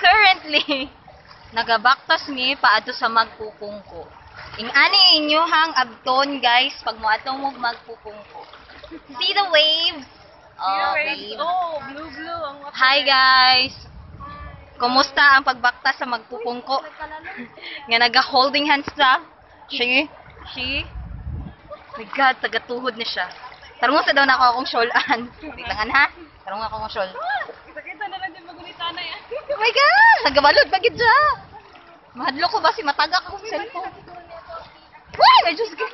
currently nagabaktas mi paadto sa magpupungko. Ing ani inyohang abton guys pag moadto mo magpupungko. See the waves? Oh, waves. Oh, blue ang water. Hi guys. Kumusta ang pagbaktas sa magpupungko? Nga naga-holding hands sa. She. My God, tagatuhod na siya. Tarong sa daw na ako akong shawlan. Bitangan ha? Tarong ako akong shawl. Kita na lang din magunitana yan. Oh my God! Nagabalod, bagid siya. Mahadlo ko ba si matagak akong cellphone? Uy! May Diyos ka!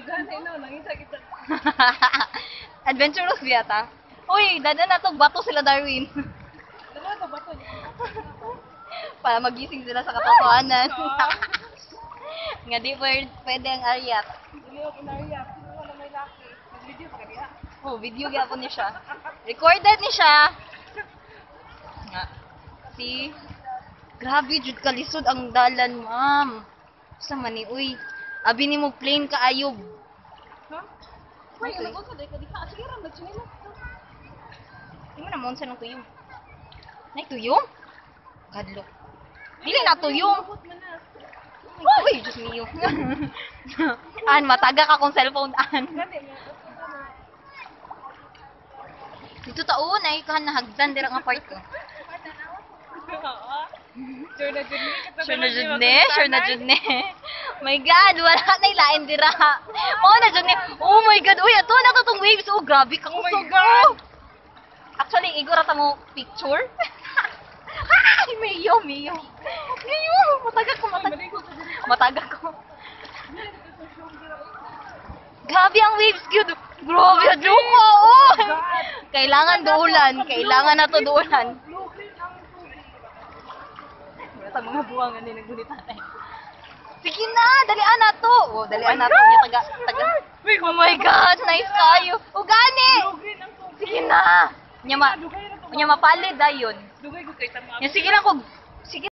Ganay no, nangisa kita. Adventurous biyata. Uy, dada na tong bato sila Darwin. Dala to bato. Para magising sila sa katotohanan. Nga di pwede ang aryat. Dili ako inariya. Sino wala may laki? Nag-video pa kaniya. Oh, video gyapon ni siya. Recorded ni siya. Nga. See? Grabe jud kalisod ang dalan, ma'am. Sa mani uy. Abi ni mo plain kaayob. Ha? Uy, ano ko dai ka di ka. Sige ra magchinila. Imo na mon sa nang tuyong. Nay tuyong? Kadlo. Dili na tuyong. Uy, Diyos miyo. An, matagak akong cellphone, an. Dito taon, ay kan nahagdan dira nga part ko. Sure na jud ni. My God, wala na ilain dira. Oh na jud ni. Oh my God, uy, ato na to tong waves. Oh, grabe ka kusog. Actually, igora ta mo picture. Ay, Mayo. Matagak ko. Grabe ang waves, cute. Grabe, joke ko. Oh. Kailangan na to duulan. Sa mga buwangan ni naggunita tayo. Sige na, dalian na to. Oh, dalian na to. Taga. Oh my God, nice kayo. Ugani. Sige na. Nya mapalid ayon. Dugay ko kay tama. Sige lang ko. Sige